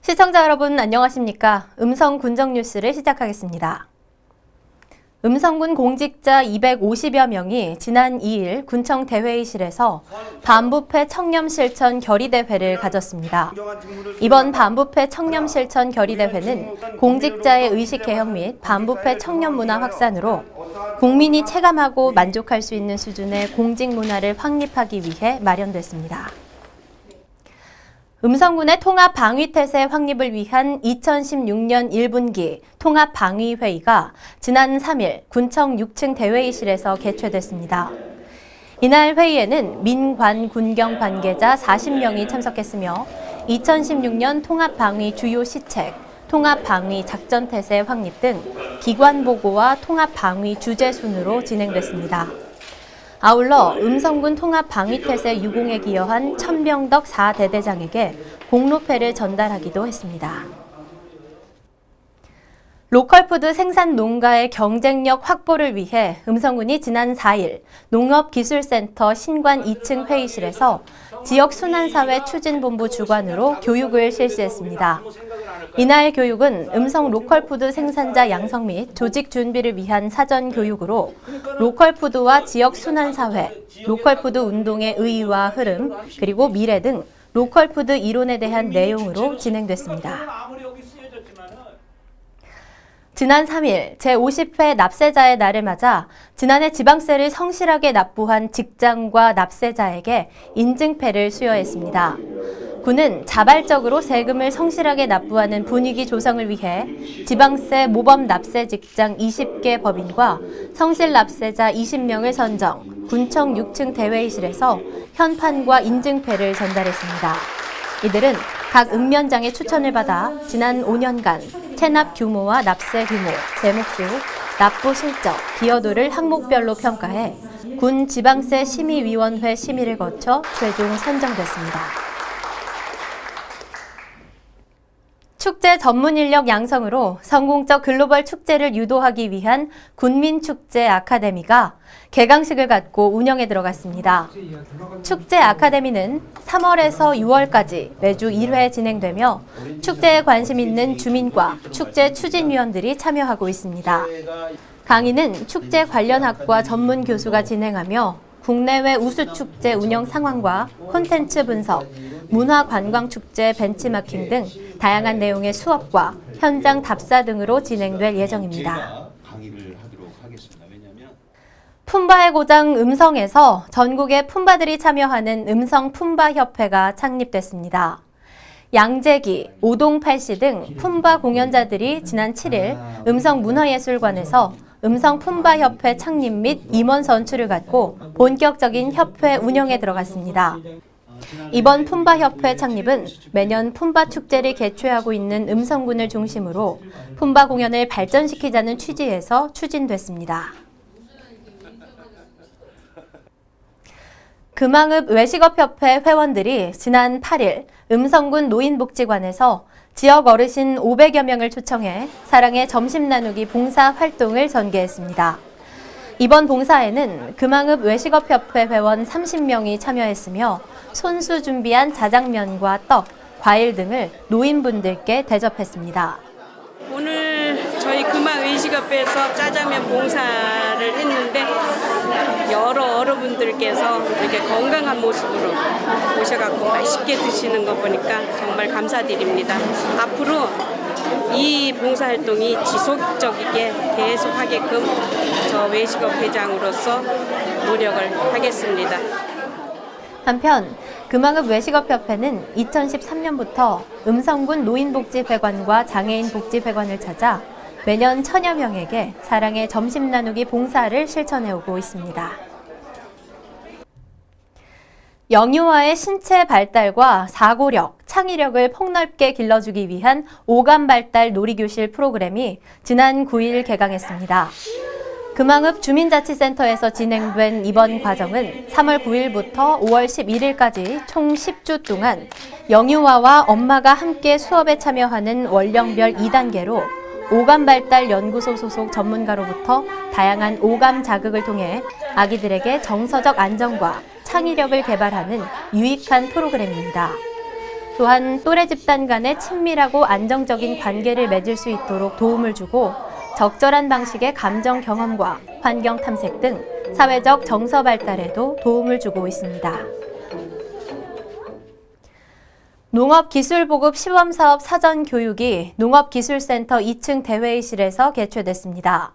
시청자 여러분 안녕하십니까? 음성 군정 뉴스를 시작하겠습니다. 음성군 공직자 250여 명이 지난 2일 군청 대회의실에서 반부패 청렴실천 결의대회를 가졌습니다. 이번 반부패 청렴실천 결의대회는 공직자의 의식개혁 및 반부패 청렴문화 확산으로 국민이 체감하고 만족할 수 있는 수준의 공직문화를 확립하기 위해 마련됐습니다. 음성군의 통합방위태세 확립을 위한 2016년 1분기 통합방위회의가 지난 3일 군청 6층 대회의실에서 개최됐습니다. 이날 회의에는 민관 군경 관계자 40명이 참석했으며 2016년 통합방위 주요 시책, 통합방위 작전태세 확립 등 기관보고와 통합방위 주제 순으로 진행됐습니다. 아울러 음성군 통합방위태세 유공에 기여한 천병덕 4대대장에게 공로패를 전달하기도 했습니다. 로컬푸드 생산 농가의 경쟁력 확보를 위해 음성군이 지난 4일 농업기술센터 신관 2층 회의실에서 지역순환사회 추진본부 주관으로 교육을 실시했습니다. 이날 교육은 음성 로컬푸드 생산자 양성 및 조직 준비를 위한 사전 교육으로 로컬푸드와 지역순환사회, 로컬푸드 운동의 의의와 흐름, 그리고 미래 등 로컬푸드 이론에 대한 내용으로 진행됐습니다. 지난 3일 제50회 납세자의 날을 맞아 지난해 지방세를 성실하게 납부한 직장과 납세자에게 인증패를 수여했습니다. 군은 자발적으로 세금을 성실하게 납부하는 분위기 조성을 위해 지방세 모범 납세 직장 20개 법인과 성실 납세자 20명을 선정, 군청 6층 대회의실에서 현판과 인증패를 전달했습니다. 이들은 각 읍면장의 추천을 받아 지난 5년간 체납 규모와 납세 규모, 세목수, 납부 실적, 기여도를 항목별로 평가해 군 지방세 심의위원회 심의를 거쳐 최종 선정됐습니다. 축제 전문 인력 양성으로 성공적 글로벌 축제를 유도하기 위한 군민축제 아카데미가 개강식을 갖고 운영에 들어갔습니다. 축제 아카데미는 3월에서 6월까지 매주 1회 진행되며 축제에 관심 있는 주민과 축제 추진위원들이 참여하고 있습니다. 강의는 축제 관련 학과 전문 교수가 진행하며 국내외 우수축제 운영 상황과 콘텐츠 분석, 문화관광축제 벤치마킹 등 다양한 내용의 수업과 현장 답사 등으로 진행될 예정입니다. 품바의 고장 음성에서 전국의 품바들이 참여하는 음성품바협회가 창립됐습니다. 양재기, 오동팔씨 등 품바 공연자들이 지난 7일 음성문화예술관에서 음성품바협회 창립 및 임원 선출을 갖고 본격적인 협회 운영에 들어갔습니다. 이번 품바협회 창립은 매년 품바 축제를 개최하고 있는 음성군을 중심으로 품바 공연을 발전시키자는 취지에서 추진됐습니다. 금왕읍 외식업협회 회원들이 지난 8일 음성군 노인복지관에서 지역 어르신 500여 명을 초청해 사랑의 점심 나누기 봉사 활동을 전개했습니다. 이번 봉사에는 금왕읍 외식업협회 회원 30명이 참여했으며 손수 준비한 자장면과 떡, 과일 등을 노인분들께 대접했습니다. 오늘 저희 금왕 외식업회에서 짜장면 봉사를 했는데 여러 어르신분들께서 이렇게 건강한 모습으로 오셔갖고 맛있게 드시는 거 보니까 정말 감사드립니다. 앞으로 이 봉사활동이 지속적이게 계속하게끔 저 외식업 회장으로서 노력을 하겠습니다. 한편 금왕읍 외식업협회는 2013년부터 음성군 노인복지회관과 장애인복지회관을 찾아 매년 1000여 명에게 사랑의 점심 나누기 봉사를 실천해오고 있습니다. 영유아의 신체 발달과 사고력, 창의력을 폭넓게 길러주기 위한 오감 발달 놀이교실 프로그램이 지난 9일 개강했습니다. 금왕읍 주민자치센터에서 진행된 이번 과정은 3월 9일부터 5월 11일까지 총 10주 동안 영유아와 엄마가 함께 수업에 참여하는 원령별 2단계로 오감발달연구소 소속 전문가로부터 다양한 오감 자극을 통해 아기들에게 정서적 안정과 창의력을 개발하는 유익한 프로그램입니다. 또한 또래 집단 간의 친밀하고 안정적인 관계를 맺을 수 있도록 도움을 주고 적절한 방식의 감정 경험과 환경 탐색 등 사회적 정서 발달에도 도움을 주고 있습니다. 농업기술보급 시범사업 사전 교육이 농업기술센터 2층 대회의실에서 개최됐습니다.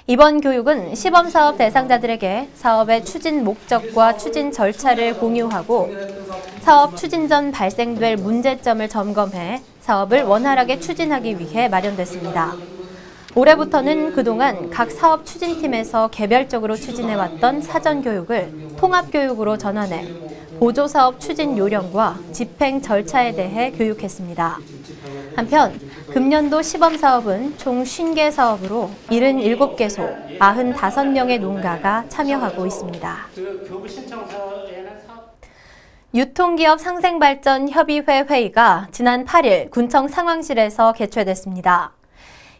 이번 교육은 시범사업 대상자들에게 사업의 추진 목적과 추진 절차를 공유하고 사업 추진 전 발생될 문제점을 점검해 사업을 원활하게 추진하기 위해 마련됐습니다. 올해부터는 그동안 각 사업 추진팀에서 개별적으로 추진해왔던 사전 교육을 통합교육으로 전환해 보조사업 추진 요령과 집행 절차에 대해 교육했습니다. 한편 금년도 시범사업은 총 50개 사업으로 77개소, 95명의 농가가 참여하고 있습니다. 유통기업 상생발전협의회 회의가 지난 8일 군청 상황실에서 개최됐습니다.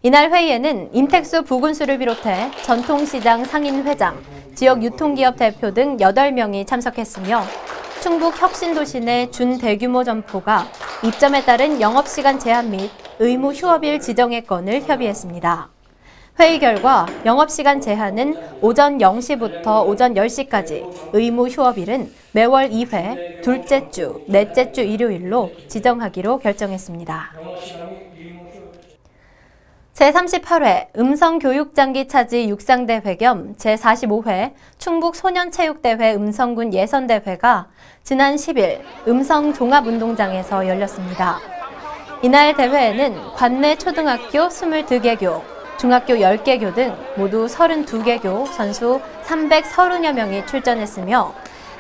이날 회의에는 임택수 부군수를 비롯해 전통시장 상인회장, 지역 유통기업 대표 등 8명이 참석했으며 충북 혁신도시 내 준대규모 점포가 입점에 따른 영업시간 제한 및 의무 휴업일 지정의 건을 협의했습니다. 회의 결과 영업시간 제한은 오전 0시부터 오전 10시까지, 의무 휴업일은 매월 2회, 둘째 주, 넷째 주 일요일로 지정하기로 결정했습니다. 제38회 음성교육장기 차지 육상대회 겸 제45회 충북소년체육대회 음성군 예선대회가 지난 10일 음성종합운동장에서 열렸습니다. 이날 대회에는 관내 초등학교 22개교, 중학교 10개교 등 모두 32개교 선수 330여 명이 출전했으며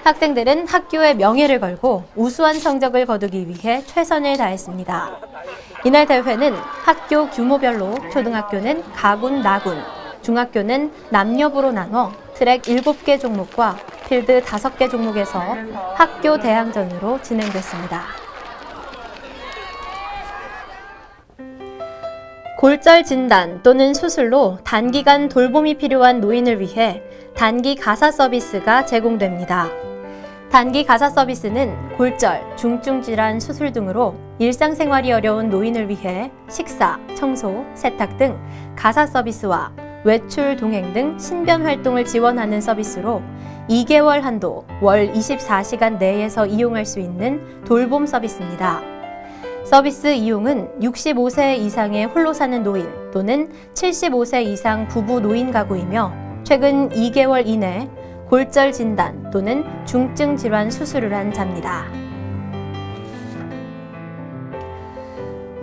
학생들은 학교의 명예를 걸고 우수한 성적을 거두기 위해 최선을 다했습니다. 이날 대회는 학교 규모별로 초등학교는 가군, 나군, 중학교는 남녀부로 나눠 트랙 7개 종목과 필드 5개 종목에서 학교 대항전으로 진행됐습니다. 골절 진단 또는 수술로 단기간 돌봄이 필요한 노인을 위해 단기 가사 서비스가 제공됩니다. 단기 가사 서비스는 골절, 중증 질환 수술 등으로 일상생활이 어려운 노인을 위해 식사, 청소, 세탁 등 가사 서비스와 외출, 동행 등 신변 활동을 지원하는 서비스로 2개월 한도 월 24시간 내에서 이용할 수 있는 돌봄 서비스입니다. 서비스 이용은 65세 이상의 홀로 사는 노인 또는 75세 이상 부부 노인 가구이며 최근 2개월 이내 골절 진단 또는 중증 질환 수술을 한 자입니다.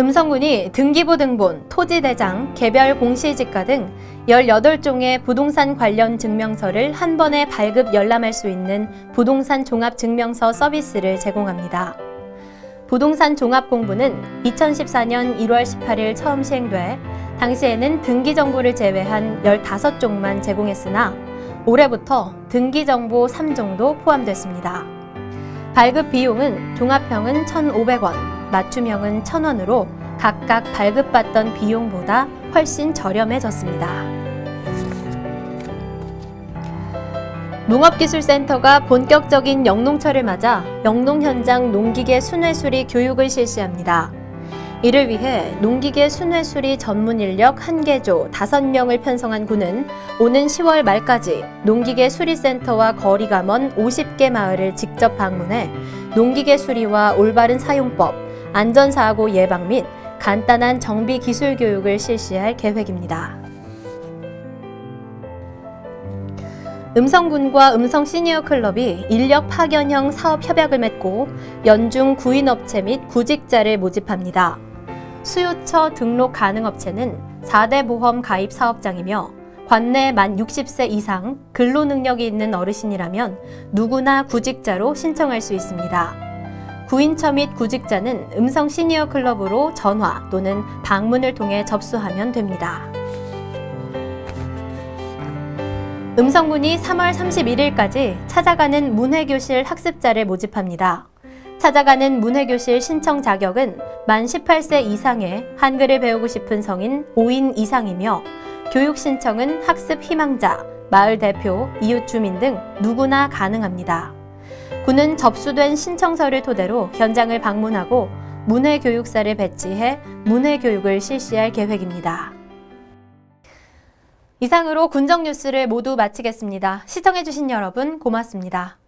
음성군이 등기부 등본, 토지대장, 개별 공시지가 등 18종의 부동산 관련 증명서를 한 번에 발급 열람할 수 있는 부동산 종합증명서 서비스를 제공합니다. 부동산 종합공부는 2014년 1월 18일 처음 시행돼 당시에는 등기정보를 제외한 15종만 제공했으나 올해부터 등기정보 3종도 포함됐습니다. 발급 비용은 종합형은 1,500원, 맞춤형은 1,000원으로 각각 발급받던 비용보다 훨씬 저렴해졌습니다. 농업기술센터가 본격적인 영농철을 맞아 영농 현장 농기계 순회수리 교육을 실시합니다. 이를 위해 농기계 순회수리 전문 인력 1개조 5명을 편성한 군은 오는 10월 말까지 농기계 수리센터와 거리가 먼 50개 마을을 직접 방문해 농기계 수리와 올바른 사용법, 안전사고 예방 및 간단한 정비 기술 교육을 실시할 계획입니다. 음성군과 음성 시니어 클럽이 인력 파견형 사업 협약을 맺고 연중 구인업체 및 구직자를 모집합니다. 수요처 등록 가능 업체는 4대 보험 가입 사업장이며 관내 만 60세 이상 근로 능력이 있는 어르신이라면 누구나 구직자로 신청할 수 있습니다. 구인처 및 구직자는 음성 시니어 클럽으로 전화 또는 방문을 통해 접수하면 됩니다. 음성군이 3월 31일까지 찾아가는 문해교실 학습자를 모집합니다. 찾아가는 문해교실 신청 자격은 만 18세 이상의 한글을 배우고 싶은 성인 5인 이상이며 교육 신청은 학습 희망자, 마을 대표, 이웃 주민 등 누구나 가능합니다. 군은 접수된 신청서를 토대로 현장을 방문하고 문해교육사를 배치해 문해교육을 실시할 계획입니다. 이상으로 군정 뉴스를 모두 마치겠습니다. 시청해주신 여러분 고맙습니다.